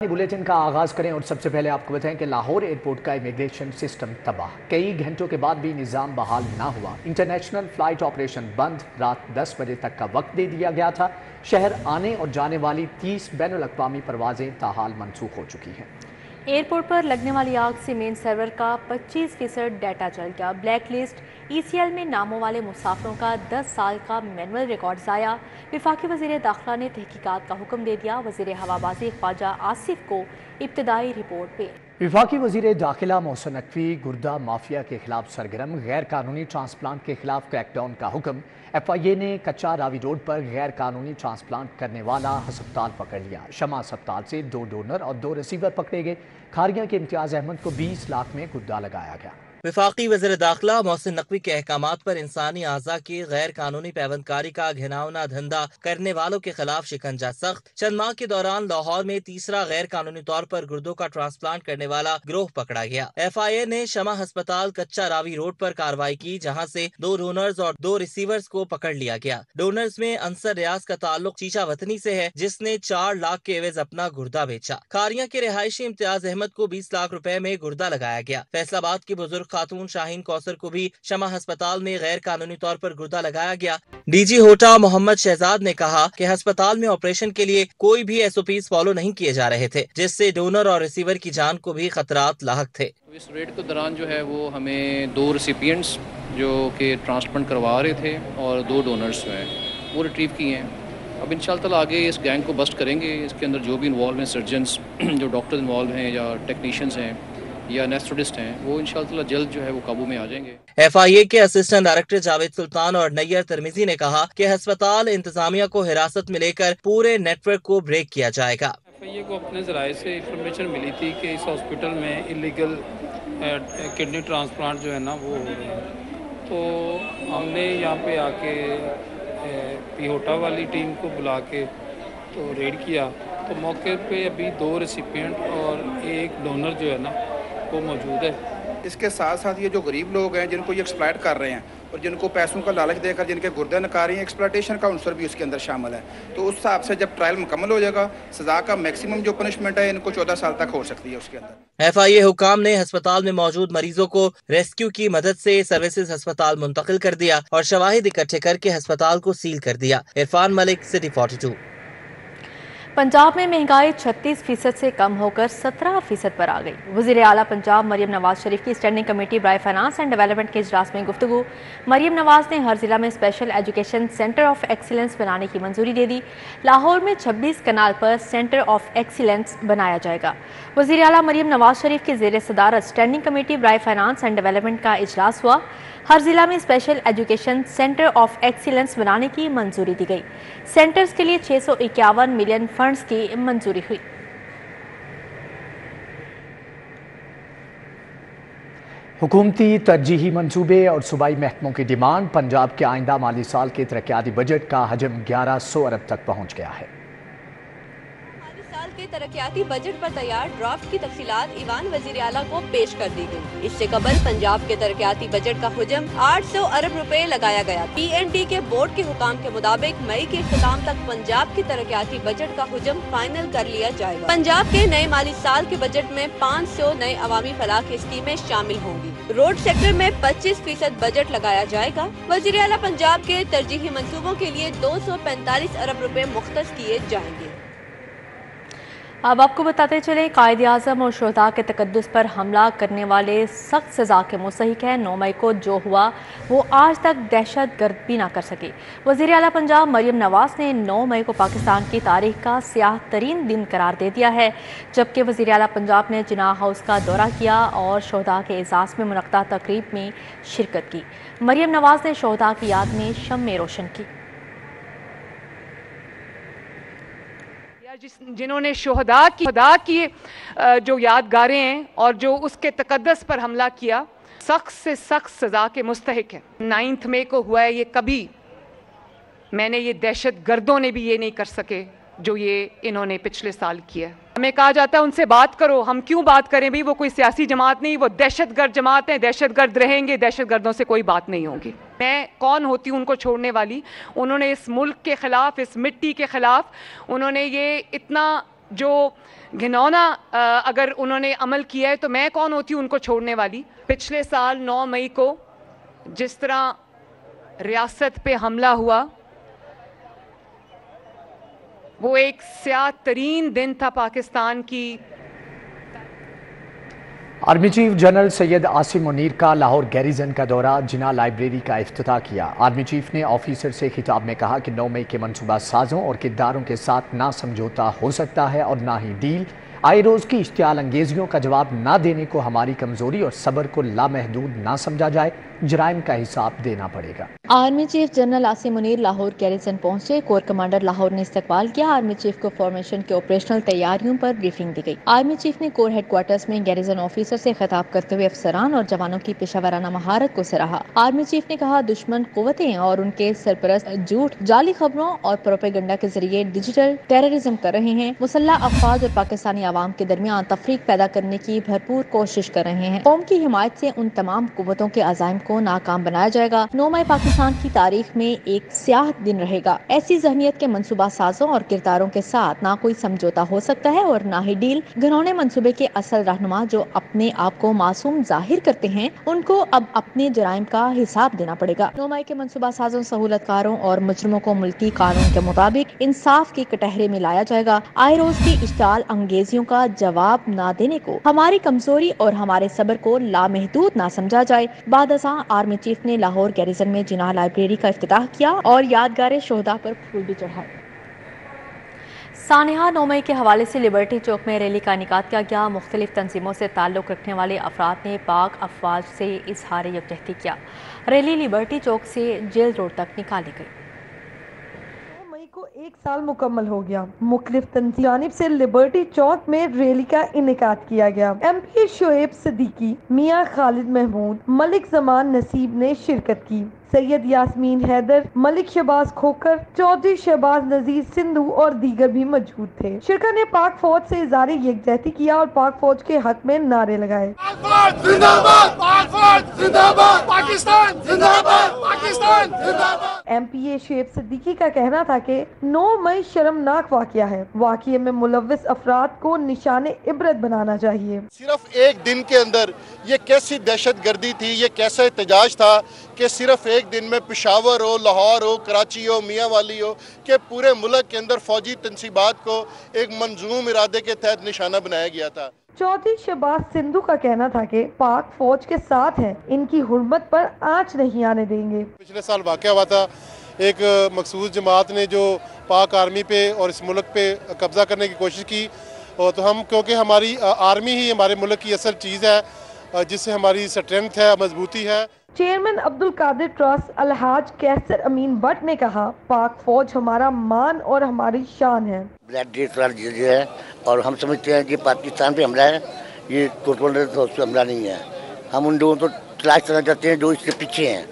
Bulletin का आगाज करें और सबसे पहले आपको बताएं कि लाहौर एयरपोर्ट का इमिग्रेशन सिस्टम तबाह। कई घंटों के बाद भी निज़ाम बहाल ना हुआ। इंटरनेशनल फ्लाइट ऑपरेशन बंद। रात 10 बजे तक का वक्त दे दिया गया था। शहर आने और जाने वाली 30 बैनुल-अक़वामी परवाजें ताहाल मनसूख हो चुकी हैं। एयरपोर्ट पर लगने वाली आग से मेन सर्वर का 25% डाटा जल गया। ब्लैक लिस्ट ECL में नामों वाले मुसाफिरों का 10 साल का मैनुअल रिकॉर्ड ज़ाया। वफाकी वज़ीर दाखिला ने तहकीकात का हुक्म दे दिया। वज़ीर हवाबाजी ख्वाजा आसिफ को इब्तदाई रिपोर्ट पे। वफाकी वज़ीर दाखिला मोहसिन नकवी गुर्दा माफिया के खिलाफ सरगर्म। गैर कानूनी ट्रांसप्लांट के खिलाफ क्रैकडाउन का हुक्म। FIA ने कच्चा रावी रोड पर गैर कानूनी ट्रांसप्लांट करने वाला हस्पताल पकड़ लिया। शमा अस्पताल से 2 डोनर और 2 रिसीवर पकड़े गए। खारिया के इम्तियाज अहमद को 20 लाख में गुद्दा लगाया गया। वफाकी वज़ीर दाखिला मोहसिन नकवी के अहकामात पर इंसानी आज़ा की गैर कानूनी पैबंदकारी का घिनौना धंधा करने वालों के खिलाफ शिकंजा सख्त। चंद माह के दौरान लाहौर में तीसरा गैर कानूनी तौर पर गुर्दों का ट्रांसप्लांट करने वाला गिरोह पकड़ा गया। FIA ने शमा अस्पताल कच्चा रावी रोड पर कार्रवाई की, जहाँ से 2 डोनर्स और 2 रिसीवर्स को पकड़ लिया गया। डोनर्स में अंसर रियाज का ताल्लुक चीचा वतनी से है, जिसने 4 लाख के एवज अपना गुर्दा बेचा। खारिया के रिहायशी इम्तियाज अहमद को 20 लाख रुपए में गुर्दा लगाया गया। फैसलाबाद की बुजुर्ग खातून शाहीन कौसर को भी शमा अस्पताल में गैर कानूनी तौर पर गुर्दा लगाया गया। DG होटा मोहम्मद शहजाद ने कहा कि अस्पताल में ऑपरेशन के लिए कोई भी SOPs फॉलो नहीं किए जा रहे थे, जिससे डोनर और रिसीवर की जान को भी खतरात लाहक थे। इस रेड के दौरान जो है वो हमें 2 रेसिपिएंट्स जो कि ट्रांसप्लांट करवा रहे थे और 2 डोनर्स जो हैं वो रिट्रीव किए हैं। अब इंशाअल्लाह आगे इस गैंग को बस्ट करेंगे। इसके अंदर जो भी इन्वॉल्व हैं, सर्जन्स जो डॉक्टर इन्वॉल्व हैं या टेक्नीशियंस हैं या एनेस्थेटिस्ट हैं, वो इंशाअल्लाह जल्द जो है वो काबू में आ जाएंगे। FIA के असिस्टेंट डायरेक्टर जावेद सुल्तान और नैयर तरमिजी ने कहा कि अस्पताल इंतजामिया को हिरासत में लेकर पूरे नेटवर्क को ब्रेक किया जाएगा। FIA को अपने जराये से इंफॉर्मेशन मिली थी कि इस हॉस्पिटल में इलीगल किडनी ट्रांसप्लांट जो है ना वो हो रहे हैं, तो हमने यहाँ पे आके पिहोटा वाली टीम को बुला के तो रेड किया। तो मौके पे अभी 2 रेसिपिएंट और 1 डोनर जो है ना वो मौजूद है। इसके साथ साथ ये जो गरीब लोग हैं जिनको ये एक्सप्लॉइट कर रहे हैं और जिनको पैसों का लालच देकर जिनके गुर्दे निकाल रही हैं, एक्सप्लॉइटेशन का उनसर भी उसके अंदर शामिल है। तो उस हिसाब से जब ट्रायल मुकम्मल हो जाएगा, सजा का मैक्सिमम जो पनिशमेंट है इनको 14 साल तक हो सकती है उसके अंदर। FIA हुकाम ने अस्पताल में मौजूद मरीजों को रेस्क्यू की मदद से सर्विसेज अस्पताल मुंतकिल कर दिया और शवाहिद इकट्ठे करके अस्पताल को सील कर दिया। इरफान मलिक, सिटी 42। पंजाब में महंगाई 36% से कम होकर 17% पर आ गई। वज़ीर आला पंजाब मरियम नवाज शरीफ की स्टैंडिंग कमेटी बराए फाइनेंस एंड डेवलपमेंट के इजलास में गुफ्तगू। मरियम नवाज ने हर जिला में special education centre of excellence बनाने की मंजूरी दे दी। लाहौर में 26 कनाल पर सेंटर ऑफ एक्सीलेंस बनाया जाएगा। वज़ीर आला मरियम नवाज शरीफ की ज़ेर सदारत स्टैंडिंग कमेटी बराए फाइनेंस एंड डेवलपमेंट का इजलास हुआ। हर जिला में special education centre of excellence बनाने की मंजूरी दी गई। सेंटर्स के लिए 651 मिलियन फंड्स की मंजूरी हुई। हुकूमती तरजीही मंसूबे और सूबाई महकमों की डिमांड। पंजाब के आइंदा माली साल के तरक्याती बजट का हजम 1100 अरब तक पहुँच गया है। के तरक्याती बजट पर तैयार ड्राफ्ट की तफसीलात ईवान वजीर आला को पेश कर दी गई। इससे कबल पंजाब के तरक्याती बजट का हुजम 800 अरब रुपए लगाया गया। PND के बोर्ड के हुकाम के मुताबिक मई के इख्तिताम तक पंजाब के तरक्याती बजट का हुजम फाइनल कर लिया जाएगा। पंजाब के नए माली साल के बजट में 500 नए अवामी फलाह की स्कीमें शामिल होंगी। रोड सेक्टर में 25% बजट लगाया जाएगा। वजीर आला पंजाब के तरजीही मंसूबों के लिए 245 अरब रुपए मुख्तस किए जाएंगे। अब आपको बताते चले, कायद-ए-आज़म और शोहदा के तकद्दुस पर हमला करने वाले सख्त सज़ा के मुस्तहिक हैं। 9 मई को जो हुआ वो आज तक दहशत गर्द भी ना कर सकी। वज़ीर आला पंजाब मरियम नवाज ने 9 मई को पाकिस्तान की तारीख का स्याह तरीन दिन करार दे दिया है, जबकि वज़ीर आला पंजाब ने जिनाह हाउस का दौरा किया और शोहदा के एजाज़ में मुनक्कदा तकरीब में शिरकत की। मरियम नवाज ने शोहदा की याद में शम्में रोशन की। जिन्होंने शोहदा की जो यादगारें हैं और जो उसके तकद्दस पर हमला किया, सख्त से सख्त सज़ा के मुस्तहिक है। 9 मई को हुआ है ये, कभी मैंने ये दहशत गर्दों ने भी ये नहीं कर सके जो ये इन्होंने पिछले साल किया। हमें कहा जाता है उनसे बात करो, हम क्यों बात करें भाई, वो कोई सियासी जमात नहीं, वो दहशतगर्द जमात है, दहशतगर्द रहेंगे, दहशतगर्दों से कोई बात नहीं होगी। मैं कौन होती हूँ उनको छोड़ने वाली। उन्होंने इस मुल्क के खिलाफ, इस मिट्टी के खिलाफ उन्होंने ये इतना जो घिनौना अगर उन्होंने अमल किया है तो मैं कौन होती हूँ उनको छोड़ने वाली। पिछले साल 9 मई को जिस तरह रियासत पे हमला हुआ वो एक स्याह तरीन दिन था पाकिस्तान की। Army chief general Syed Asim Munir का लाहौर गैरिजन का दौरा, जिना लाइब्रेरी का इफ्तिताह किया। आर्मी चीफ ने ऑफिसर से खिताब में कहा कि 9 मई के मनसूबा साजों और किरदारों के साथ ना समझौता हो सकता है और ना ही डील। आए रोज़ की इश्तियाल अंगेजियों का जवाब ना देने को हमारी कमजोरी और सब्र को लामहदूद ना समझा जाए, जराइम का हिसाब देना पड़ेगा। Army chief general Asim Munir Lahore garrison पहुंचे। कोर कमांडर लाहौर ने इस्तकबाल किया। आर्मी चीफ को फॉर्मेशन के ऑपरेशनल तैयारियों पर ब्रीफिंग दी गई। आर्मी चीफ ने कोर हेडक्वार्टर्स में गैरिजन ऑफिसर से खिताब करते हुए अफसरान और जवानों की पेशावराना महारत को सराहा। आर्मी चीफ ने कहा, दुश्मन कुव्वतें और उनके सरपरस्त झूठ, जाली खबरों और प्रोपेगेंडा के जरिए डिजिटल टेररिज्म कर रहे हैं। मुसल्लह अफवाज और पाकिस्तानी आवाम के दरमियान तफरीक पैदा करने की भरपूर कोशिश कर रहे हैं। कौम की हिमायत से उन तमाम कुव्वतों के अज़ाइम को नाकाम बनाया जाएगा। 9 मई पाकिस्तान की तारीख में एक स्याह दिन रहेगा। ऐसी ज़हनियत के मंसूबा साजों और किरदारों के साथ ना कोई समझौता हो सकता है और ना ही डील। घिनौने मंसूबे के असल रहनुमा जो अपने आप को मासूम जाहिर करते हैं, उनको अब अपने जराइम का हिसाब देना पड़ेगा। 9 मई के मंसूबा साजों, सहूलतकारों और मुजरिमों को मुल्की कानून के मुताबिक इंसाफ के कटहरे में लाया जाएगा। आए रोज की इश्ताल अंगेजियों का जवाब ना देने को हमारी कमजोरी और हमारे सब्र को लामहदूद ना समझा जाए। बाद अज़ां आर्मी चीफ ने लाहौर गैरिजन में जिनाह लाइब्रेरी का इफ्तिताह किया और यादगार शोहदा पर फूल भी चढ़ाए। सानिहा, 9 मई के हवाले से लिबर्टी चौक में रैली का इनेकाद किया गया। मुख्तलिफ तंजीमों से ताल्लुक़ रखने वाले अफराद ने पाक अफवाज से इजहार यकजहती किया। रैली लिबर्टी चौक से जेल रोड तक निकाली गई। को 1 साल मुकम्मल हो गया। मुख्तलिफ जानिब से लिबर्टी चौक में रैली का इनेकाद किया गया। MP शोएब सिद्दीकी, मियाँ खालिद महमूद, मलिक जमान नसीब ने शिरकत की। सैयद यास्मीन हैदर, मलिक शहबाज खोकर, चौधरी शहबाज नजीर सिंधु और दीगर भी मौजूद थे। शिरका ने पाक फौज से इज़हार यकजहती किया और पाक फौज के हक में नारे लगाए। MPA शोएब सिद्दीकी का कहना था कि 9 मई शर्मनाक वाक़या है। वाक़ये में मुलव्विस अफराद को निशाने इबरत बनाना चाहिए। सिर्फ एक दिन के अंदर ये कैसी दहशत गर्दी थी, ये कैसा एहतजाज था कि सिर्फ एक दिन में पेशावर हो, लाहौर हो, कराची हो, मियाँ वाली हो कि पूरे मुल्क के अंदर फौजी तंसीबात को एक मंजूम इरादे के तहत निशाना बनाया गया था। चौधरी शहबाज सिंधु का कहना था कि पाक फौज के साथ हैं, इनकी हुर्मत पर आंच नहीं आने देंगे। पिछले साल वाक़या हुआ था, एक मखसूस जमात ने जो पाक आर्मी पे और इस मुल्क पे कब्जा करने की कोशिश की, और तो हम, क्योंकि हमारी आर्मी ही हमारे मुल्क की असल चीज़ है जिससे हमारी स्ट्रेंथ है, मजबूती है। चेयरमैन अब्दुल कादिर ट्रस्ट अलहाज कैसर अमीन भट्ट ने कहा, पाक फौज हमारा मान और हमारी शान है। जो है और हम समझते हैं कि पाकिस्तान पे हमला है, ये टोटल हमला नहीं है। हम उन लोगों को तलाश करना चाहते हैं जो इसके पीछे हैं,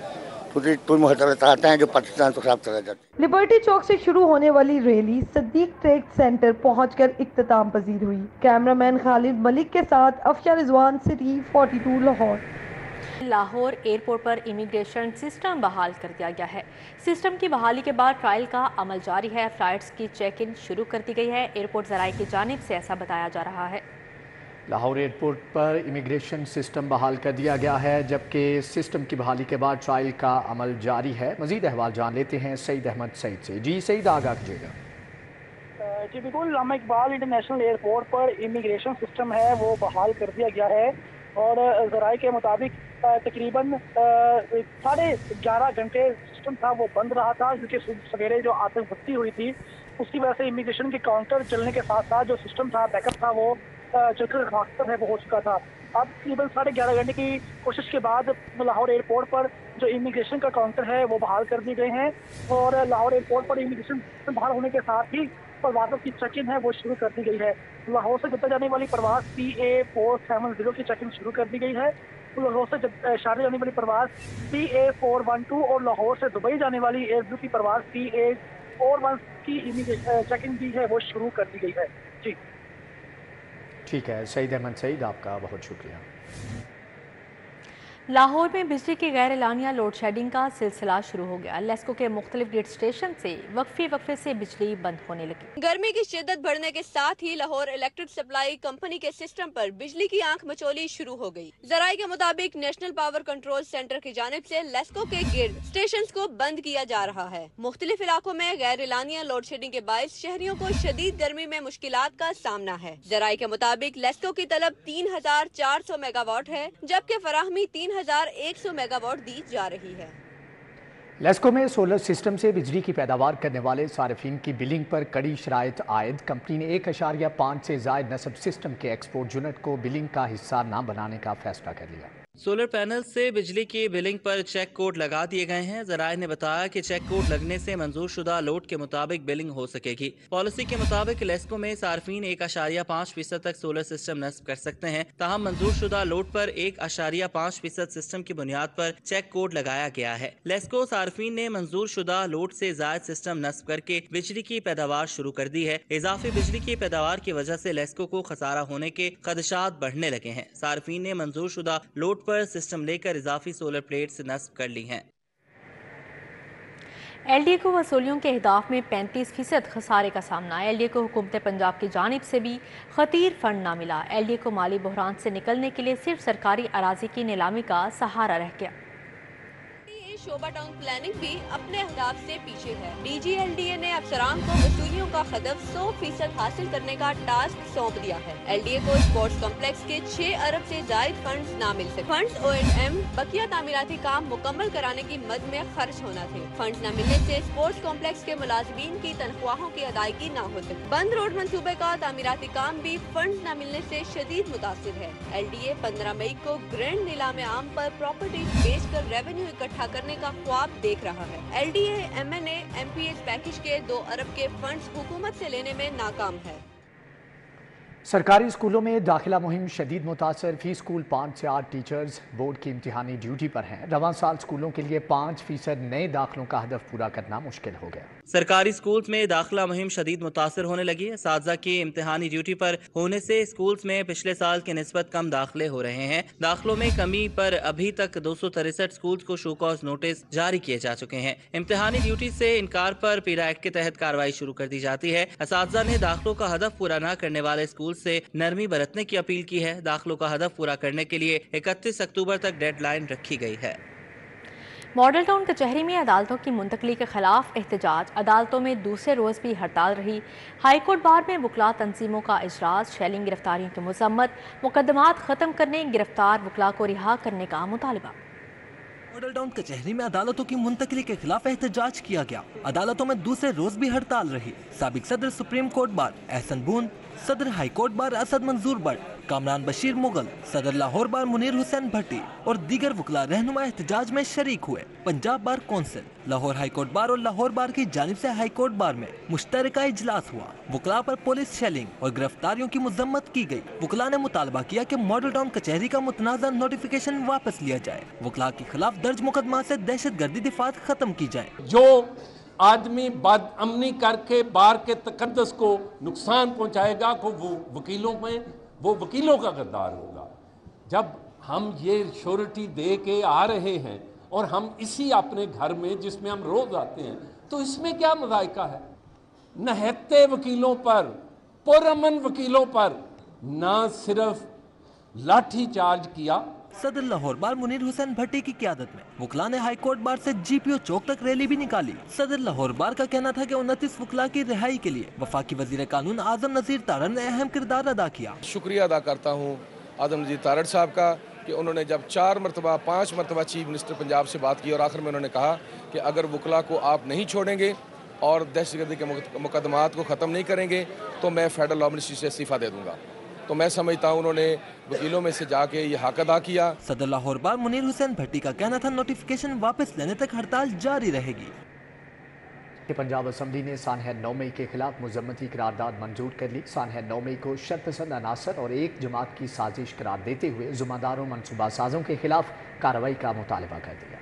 कोई मुहतरत आता है जो पाकिस्तान को खराब करना चाहते हैं। लिबर्टी चौक से शुरू होने वाली रैली सदीक ट्रेड सेंटर पहुंचकर इख्तिताम पजीर हुई। कैमरामैन खालिद मलिक के साथ अफशा रिजवान, सिटी 42 लाहौर। लाहौर एयरपोर्ट पर इमिग्रेशन सिस्टम बहाल कर दिया गया है। सिस्टम की बहाली के बाद ट्रायल का अमल जारी है। फ्लाइट्स की चेक इन शुरू कर दी गई है। एयरपोर्ट ज़राए की जानिब से ऐसा बताया जा रहा है। लाहौर एयरपोर्ट पर इमिग्रेशन सिस्टम बहाल कर दिया गया है, जबकि सिस्टम की बहाली के बाद ट्रायल का अमल जारी है। मजीद अहवाल जान लेते हैं सईद अहमद सईद से। जी सईद, आगाह कीजिएगा। जी बिल्कुल, अल्लामा इकबाल इंटरनेशनल एयरपोर्ट पर इमिग्रेशन सिस्टम है वो बहाल कर दिया गया है और ज़राए के मुताबिक तकरीबन 11.5 घंटे सिस्टम था वो बंद रहा था, क्योंकि सवेरे जो आतंकबंदी हुई थी उसकी वजह से इमिग्रेशन के काउंटर चलने के साथ साथ जो सिस्टम था, बैकअप था, वो चलकर खातर है वो हो चुका था। अब तकरीबन 11.5 घंटे की कोशिश के बाद लाहौर एयरपोर्ट पर जो इमिग्रेशन का काउंटर है वो बहाल कर दिए गए हैं और लाहौर एयरपोर्ट पर इमिग्रेशन बहाल होने के साथ ही परवाज़ों की चेक इन है वो शुरू कर दी गई है। लाहौर से जद्दा जाने वाली परवाज़ PA470 की चेक इन शुरू कर दी गई है। लाहौर से शारजाह जाने वाली परवाज़ PA412 और लाहौर से दुबई जाने वाली एयरब्लू की परवाज़ PA41 की चेक इन भी है वो शुरू कर दी गई है। जी ठीक है, सईद अहमद सईद, आपका बहुत शुक्रिया। लाहौर में बिजली की गैर एलानिया लोड शेडिंग का सिलसिला शुरू हो गया। लेस्को के मुख्तलिफ ग्रिड स्टेशन से वक्फे से बिजली बंद होने लगी। गर्मी की शिद्दत बढ़ने के साथ ही लाहौर इलेक्ट्रिक सप्लाई कंपनी के सिस्टम पर बिजली की आंख मचोली शुरू हो गई। जराये के मुताबिक नेशनल पावर कंट्रोल सेंटर की जानिब से लेस्को के ग्रिड स्टेशन को बंद किया जा रहा है। मुख्तलिफ इलाकों में गैर एलानिया लोड शेडिंग के बायस शहरियों को शदीद गर्मी में मुश्किलात का सामना है। जराये के मुताबिक लेस्को की तलब 3400 मेगावाट है, जबकि फराहमी 3100 मेगावाट दी जा रही है। लेस्को में सोलर सिस्टम से बिजली की पैदावार करने वाले सार्फिन की बिलिंग पर कड़ी शराइत आयद। कंपनी ने 1.5 से जायद नस्ब सिस्टम के एक्सपोर्ट यूनिट को बिलिंग का हिस्सा न बनाने का फैसला कर लिया। सोलर पैनल से बिजली की बिलिंग पर चेक कोड लगा दिए गए हैं। जराये ने बताया कि चेक कोड लगने से मंजूर शुदा लोड के मुताबिक बिलिंग हो सकेगी। पॉलिसी के मुताबिक लेस्को में सार्फिन 1.5% तक सोलर सिस्टम नस्ब कर सकते हैं। ताहम मंजूर शुदा लोड पर 1.5% सिस्टम की बुनियाद पर चेक कोड लगाया गया है। लेस्को सार्फिन ने मंजूर शुदा लोड से जायद सिस्टम नस्ब करके बिजली की पैदावार शुरू कर दी है। इजाफी बिजली की पैदावार की वजह से लेस्को को खसारा होने के खदशात बढ़ने लगे हैं। सार्फिन ने मंजूर शुदा लोड पर सिस्टम लेकर इजाफी सोलर प्लेट्स नस्ब कर ली हैं। एलडीए को वसूलियों के अहदाफ में 35% खसारे का सामना। एलडीए को हुकूमत पंजाब की जानिब से भी खतीर फंड ना मिला। एलडीए को माली बहरान से निकलने के लिए सिर्फ सरकारी अराजी की नीलामी का सहारा रह गया। शोबा टाउन प्लानिंग भी अपने अहदाफ से पीछे है। डीजीएलडीए ने अफसरान को वसूलियों का हदफ 100% हासिल करने का टास्क सौंप दिया है। एलडीए को स्पोर्ट्स कॉम्प्लेक्स के 6 अरब से जायद फंड्स ना मिल सके। फंड्स O&M बकिया तामीराती काम मुकम्मल कराने की मद में खर्च होना थे। फंड्स न मिलने से स्पोर्ट्स कॉम्प्लेक्स के मुलाजिमीन की तनख्वाहों की अदायगी न हो सकी। बंद रोड मंसूबे का तामीराती काम भी फंड्स न मिलने से शदीद मुतासिर है। एलडीए 15 मई को ग्रैंड नीलाम आम पर प्रॉपर्टी बेच कर रेवेन्यू इकट्ठा करने का ख्वाब देख रहा है। एलडीए एमएनए एमपीएस पैकेज के 2 अरब के फंड्स हुकूमत से लेने में नाकाम है। सरकारी स्कूलों में दाखिला मुहिम शदीद मुतासर। फी स्कूल 5 से 8 टीचर्स बोर्ड की इम्तिहानी ड्यूटी पर हैं। रवां साल स्कूलों के लिए 5% नए दाखिलों का हदफ पूरा करना मुश्किल हो गया। सरकारी स्कूल्स में दाखिला मुहिम शदीद मुतासर होने लगी है। असातिज़ा की इम्तिहानी ड्यूटी पर होने से स्कूल्स में पिछले साल के निस्बत कम दाखिले हो रहे हैं। दाखिलों में कमी पर अभी तक 263 स्कूल्स को शो कॉज नोटिस जारी किए जा चुके हैं। इम्तिहानी ड्यूटी से इनकार पर पीरा एक्ट के तहत कार्रवाई शुरू कर दी जाती है। असातिज़ा ने दाखिलों का हदफ पूरा न करने वाले स्कूल से नरमी बरतने की अपील की है। दाखिलों का हदफ पूरा करने के लिए 31 अक्टूबर तक डेडलाइन रखी गई है। मॉडल टाउन कचहरी में अदालतों की मुंतकली के खिलाफ एहतजाज। अदालतों में दूसरे रोज भी हड़ताल रही। हाईकोर्ट बार में वकला तंजीमों का इजलास। शैलिंग गिरफ्तारियों की मजम्मत। मुकदमात खत्म करने, गिरफ्तार वकला को रिहा करने का मुतालबा। मॉडल टाउन कचहरी में अदालतों की मुंतकली के खिलाफ एहतजाज किया गया। अदालतों में दूसरे रोज भी हड़ताल रही। साबिक सदर सुप्रीम कोर्ट बार एहसन बूंद, सदर हाई कोर्ट बार असद मंजूर बट, कामरान बशीर मुगल, सदर लाहौर बार मुनीर हुसैन भट्टी और दीगर वकला रहनुमा एहतजाज में शरीक हुए। Punjab bar council, Lahore high court bar और लाहौर बार की जानिब से हाई कोर्ट बार में मुश्तरका इजलास हुआ। वकला पर पुलिस शेलिंग और गिरफ्तारियों की मजम्मत की गई। वकला ने मुतालबा किया कि मॉडल टाउन कचहरी का मुतनाज़ा नोटिफिकेशन वापस लिया जाए। वकला के खिलाफ दर्ज मुकदमा से दहशत गर्दी दिफात खत्म की जाए। जो आदमी बदअमनी करके बार के तकद्दस को नुकसान पहुंचाएगा को वो वकीलों का गद्दार होगा। जब हम ये श्योरिटी दे के आ रहे हैं और हम इसी अपने घर में जिसमें हम रोज आते हैं, तो इसमें क्या मज़ायका है? नहत्ते वकीलों पर, पुरअमन वकीलों पर ना सिर्फ लाठी चार्ज किया। सदर लाहौर बार मुनीर हुसैन भट्टी की क़यादत में वकला ने हाई कोर्ट बार से जीपीओ चौक तक रैली भी निकाली। सदर लाहौर बार का कहना था कि 29 वकला की रिहाई के लिए वफाकी वजीर कानून आजम नज़ीर तारड़ ने अहम किरदार अदा किया। शुक्रिया अदा करता हूँ आजम नज़ीर तारड़ साहब का कि उन्होंने जब 5 मरतबा चीफ मिनिस्टर पंजाब से बात की और आखिर में उन्होंने कहा कि अगर वकला को आप नहीं छोड़ेंगे और दहशतगर्दी के मुकदमात को ख़त्म नहीं करेंगे तो मैं फेडरल लॉ मिनिस्ट्री से इस्तीफ़ा दे दूँगा। तो मैं समझता हूँ उन्होंने वकीलों में से जाके ये हक अदा किया। सदर लाहौर बार मुनीर हुसैन भट्टी का कहना था नोटिफिकेशन वापस लेने तक हड़ताल जारी रहेगी। पंजाब असम्बली ने सानह 9 मई के खिलाफ मुजम्मती करारदाद मंजूर कर ली। सानह 9 मई को शर्पसंद अनासर और एक जमात की साजिश करार देते हुए जुम्मेदारों मनसूबा साजों के खिलाफ कार्रवाई का मुतालबा कर दिया।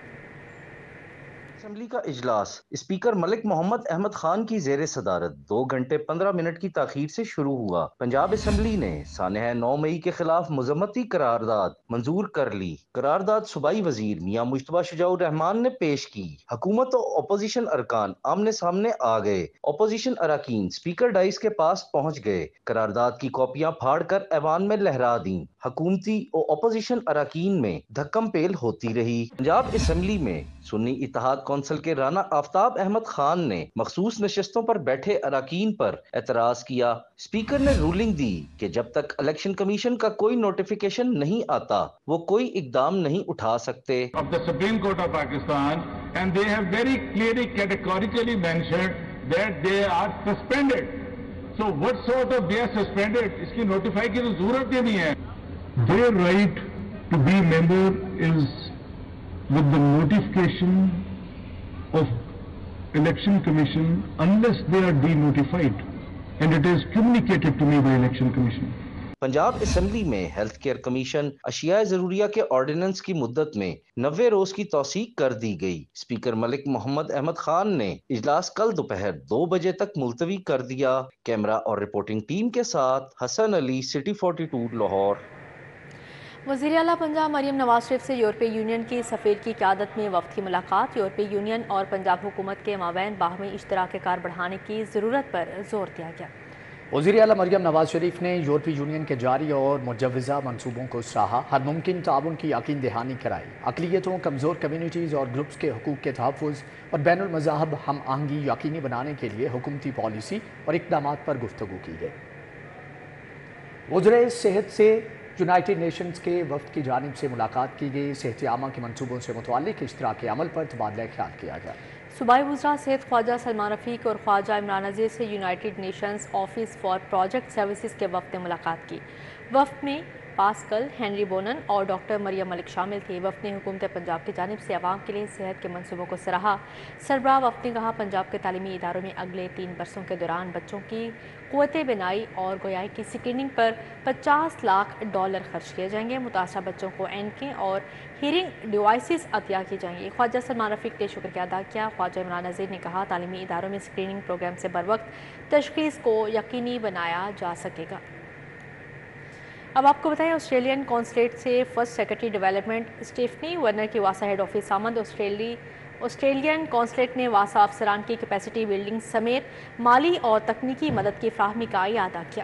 اسمبلی کا اجلاس اسپیکر ملک محمد احمد خان کی زیر صدارت 2 گھنٹے 15 منٹ کی تاخیر سے شروع ہوا۔ پنجاب اسمبلی نے سانحہ 9 مئی کے خلاف مذمتی قرارداد منظور کر لی۔ قرارداد صوبائی وزیر میاں مجتبیٰ شجاع الرحمان نے پیش کی۔ حکومت و اپوزیشن ارکان آمنے سامنے آ گئے۔ اپوزیشن اراکین اسپیکر ڈائس کے پاس پہنچ گئے۔ قرارداد کی کاپیاں پھاڑ کر ایوان میں لہرا دیں۔ حکومتی و اپوزیشن اراکین میں دھکم پیل ہوتی رہی۔ پنجاب اسمبلی میں سنی اتحاد کونسل کے رانا آفتاب احمد خان نے مخصوص نشستوں پر بیٹھے اراکین پر اعتراض کیا۔ اسپیکر نے رولنگ دی کہ جب تک الیکشن کمیشن کا کوئی نوٹیفیکیشن نہیں آتا وہ کوئی اقدام نہیں اٹھا سکتے۔ Of the Supreme Court of Pakistan, and they have very clearly categorically mentioned that they are suspended. So what sort of they are suspended? اس کی نوٹیفائی کی تو ضرورت ہی نہیں ہے۔ Their right to be member is with the notification of election commission unless they are denotified, and it is communicated to me by election commission. Punjab assembly میں health care commission اشیاء ضروریہ کے ordinance کی مدت میں 90 روز کی توسیع کر دی گئی۔ اسپیکر ملک محمد احمد خان نے اجلاس کل دوپہر 2 بجے تک ملتوی کر دیا۔ کیمرہ اور رپورٹنگ ٹیم کے ساتھ حسن علی، سٹی 42 لاہور۔ وزیر اعلیٰ پنجاب مریم نواز شریف سے یورپی یونین کی سفیر کی قیادت میں وفد کی ملاقات۔ یورپی یونین اور پنجاب حکومت کے مابین باہمی اشتراک کار بڑھانے کی ضرورت پر زور دیا گیا۔ وزیر اعلیٰ مریم نواز شریف نے یورپی یونین کے جاری اور مجوزہ منصوبوں کو سراہا، ہر ممکن تعاون کی یقین دہانی کرائی۔ اقلیتوں، کمزور کمیونٹیز اور گروپس کے حقوق کے تحفظ اور بین المذاہب ہم آہنگی یقینی بنانے کے لیے حکومتی پالیسی اور اقدامات پر گفتگو کی گئی۔ وزرائے صحت سے یونائٹڈ نیشنز کے وفد کی جانب سے ملاقات کی گئی۔ صحت عامہ کے منصوبوں سے متعلق اشتراک عمل پر تبادلہ خیال کیا گیا۔ صوبائی وزراء صحت خواجہ سلمان رفیق اور خواجہ عمران عزیز سے United nations office for project services کے وفد نے ملاقات کی۔ وفد میں پاسکل، ہنری بونن اور ڈاکٹر مریم ملک شامل تھے۔ وفد نے حکومت پنجاب کی جانب سے عوام کے لیے صحت کے منصوبوں کو سراہا۔ سربراہ وفد نے کہا پنجاب کے تعلیمی اداروں میں اگلے 3 برسوں کے دوران بچوں کی قوت بینائی اور گویائی کی اسکریننگ پر $50 لاکھ خرچ کیے جائیں گے۔ متاثرہ بچوں کو اینکیں اور ہیئرنگ ڈیوائسز عطیہ کی جائیں گی۔ خواجہ سلمان رفیق نے شکریہ ادا کیا۔ خواجہ عمران عزیز نے کہا تعلیمی اداروں میں اسکریننگ پروگرام سے بروقت تشخیص کو یقینی بنایا جا سکے گا۔ اب آپ کو بتائیں آسٹریلین کونسلیٹ سے first secretary development Stephanie Werner کی واسا ہیڈ آفس آمد۔ آسٹریلین کونسلیٹ نے واسا افسران کی کیپیسٹی بلڈنگ سمیت مالی اور تکنیکی مدد کی فراہمی کا اعادہ کیا۔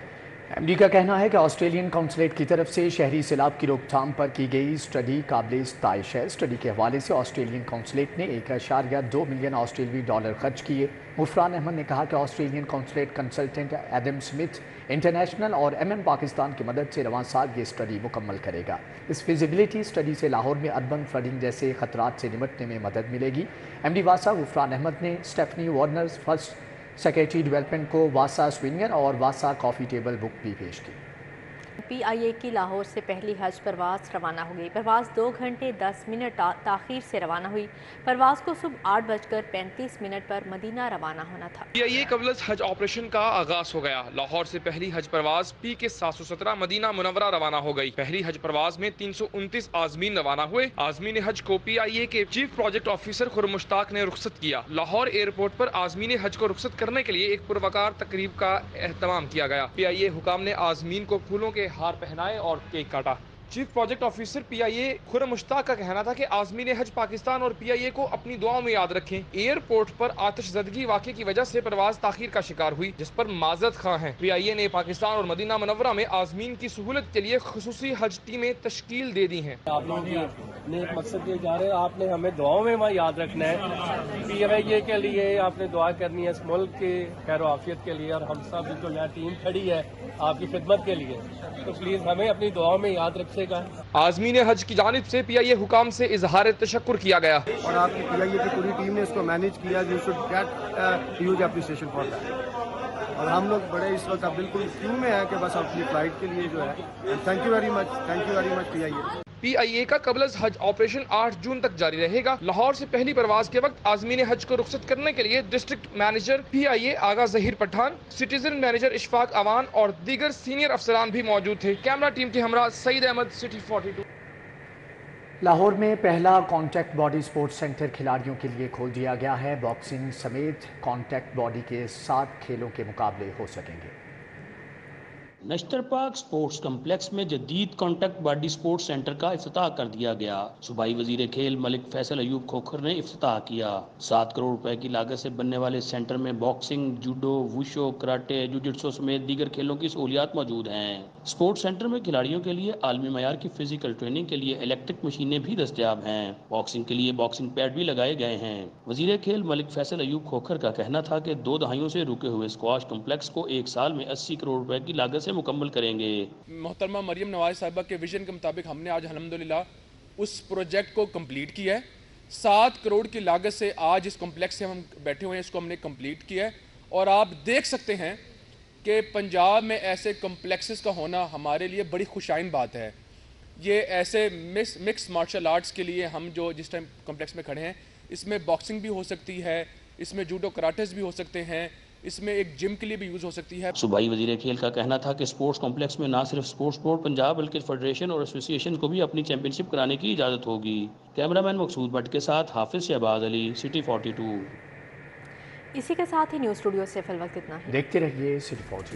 ایم ڈی کا کہنا ہے کہ آسٹریلین کونسلیٹ کی طرف سے شہری سیلاب کی روک تھام پر کی گئی اسٹڈی قابل ستائش ہے۔ اسٹڈی کے حوالے سے آسٹریلین کونسلیٹ نے $1.2 ملین آسٹریلوی خرچ کیے۔ غفران احمد نے کہا کہ Australian consulate consultant Adam Smith international اور پاکستان کی مدد سے رواں سال یہ اسٹڈی مکمل کرے گا۔ اس فیزیبلٹی اسٹڈی سے لاہور میں اربن فلڈنگ جیسے خطرات سے نمٹنے میں مدد ملے گی۔ ایم ڈی واسا غفران احمد نے Stephanie Warner first secretary development کو واسا سوینگر اور واسا کافی ٹیبل بک بھی پیش کی۔ پی آئی اے کی لاہور سے پہلی حج پرواز روانہ ہو گئی۔ پرواز 2 گھنٹے 10 منٹ تاخیر سے روانہ ہوئی۔ پرواز کو صبح 8:35 پر مدینہ روانہ ہونا تھا۔ پی آئی اے قبل حج آپریشن کا آغاز ہو گیا۔ لاہور سے پہلی حج پرواز پی کے 717 مدینہ منورہ روانہ ہو گئی۔ پہلی حج پرواز میں 329 عازمین روانہ ہوئے۔ عازمین حج کو پی آئی اے کے چیف پروجیکٹ آفیسر خرم مشتاق نے رخصت کیا۔ لاہور ایئرپورٹ پر عازمین حج کو رخصت کرنے کے لیے ایک پروقار تقریب کا اہتمام کیا گیا۔ پی آئی اے حکام نے عازمین کو پھولوں کے ہار پہنائے اور کیک کاٹا۔ چیف پروجیکٹ آفیسر پی آئی اے خرم مشتاق کا کہنا تھا کہ عازمین حج پاکستان اور پی آئی اے کو اپنی دعاؤں میں یاد رکھیں۔ ایئرپورٹ پر آتش زدگی واقعے کی وجہ سے پرواز تاخیر کا شکار ہوئی، جس پر معذرت خواہ ہیں۔ پی آئی اے نے پاکستان اور مدینہ منورہ میں عازمین کی سہولت کے لیے خصوصی حج ٹیمیں تشکیل دے دی ہیں۔ آپ لوگوں نے ایک مقصد یہ جا رہے ہیں، آپ نے ہمیں دعاؤں میں وہاں یاد رکھنا ہے۔ پی آئی اے کے لیے آپ نے دعا کرنی ہے، اس ملک کے خیر و عافیت کے لیے، اور ہم سب جو یہاں ٹیم کھڑی ہے آپ کی خدمت کے لیے، تو پلیز ہمیں اپنی دعاؤں میں یاد رکھے گا۔ عازمین حج کی جانب سے پی آئی اے حکام سے اظہار تشکر کیا گیا۔ اور آپ کی پی آئی اے کی پوری ٹیم نے اس کو مینیج کیا، you should get huge appreciation for that. اور ہم لوگ بڑے اس وقت بالکل کیوں میں ہیں کہ بس اپنی فلائٹ کے لیے جو ہے، تھینک یو ویری مچ پی آئی اے۔ پی آئی اے کا قبل حج آپریشن 8 جون تک جاری رہے گا۔ لاہور سے پہلی پرواز کے وقت عازمین حج کو رخصت کرنے کے لیے ڈسٹرکٹ مینیجر پی آئی اے آغا ظہیر پٹھان، سٹیزن مینیجر اشفاق اوان اور دیگر سینئر افسران بھی موجود تھے۔ کیمرہ ٹیم کے ہمراہ سعید احمد، سٹی 42۔ लाहौर में पहला कॉन्टैक्ट बॉडी स्पोर्ट्स सेंटर खिलाड़ियों के लिए खोल दिया गया है। बॉक्सिंग समेत कॉन्टैक्ट बॉडी के 7 खेलों के मुकाबले हो सकेंगे। नश्तर पार्क स्पोर्ट्स कम्प्लेक्स में जदीद कॉन्टैक्ट बॉडी स्पोर्ट्स सेंटर का इफ्तिताह कर दिया गया। सूबाई वजीर खेल मलिक फैसल अयूब खोखर ने इफ्तिताह किया। 7 करोड़ रुपए की लागत से बनने वाले सेंटर में बॉक्सिंग, जूडो, वुशो, कराटे, जुजित्सु समेत दीगर खेलों की सहूलियात मौजूद हैं। स्पोर्ट्स सेंटर में खिलाड़ियों के लिए आलमी मयार की फिजिकल ट्रेनिंग के लिए इलेक्ट्रिक मशीनें भी दस्तयाब हैं। बॉक्सिंग के लिए बॉक्सिंग पैड भी लगाए गए हैं। वजीर खेल मलिक फैसल अयूब खोखर का कहना था कि 2 दहाइयों से रुके हुए स्क्वाश कम्प्लेक्स को 1 साल में 80 करोड़ रुपए की लागत से मुकम्मल करेंगे। मोहतरमा मरियम नवाज साहिबा के विजन के मुताबिक हमने आज अल्हम्दुलिल्लाह उस प्रोजेक्ट को कंप्लीट किया है। 7 करोड़ की लागत से आज इस कॉम्प्लेक्स से हम बैठे हुए हैं, इसको हमने कंप्लीट किया है। और आप देख सकते हैं कि पंजाब में ऐसे कॉम्प्लेक्सेस का होना हमारे लिए बड़ी खुशाइन बात है। ये ऐसे मिक्स मार्शल आर्ट्स के लिए हम जो जिस टाइम कॉम्प्लेक्स में खड़े हैं, इसमें बॉक्सिंग भी हो सकती है, इसमें जूडो कराटेस भी हो सकते हैं, इसमें एक जिम के लिए भी यूज़ हो सकती है। सूबाई वजीर खेल का कहना था कि स्पोर्ट्स कॉम्प्लेक्स में न सिर्फ स्पोर्ट्स बोर्ड पंजाब बल्कि फेडरेशन और एसोसिएशन को भी अपनी चैंपियनशिप कराने की इजाज़त होगी। कैमरामैन मकसूद भट्ट के साथ हाफिज शहबाज अली, सिटी 42। इसी के साथ ही न्यूज़ स्टूडियो से फिल वक्त इतना ही। देखते रहिए सिटी 42।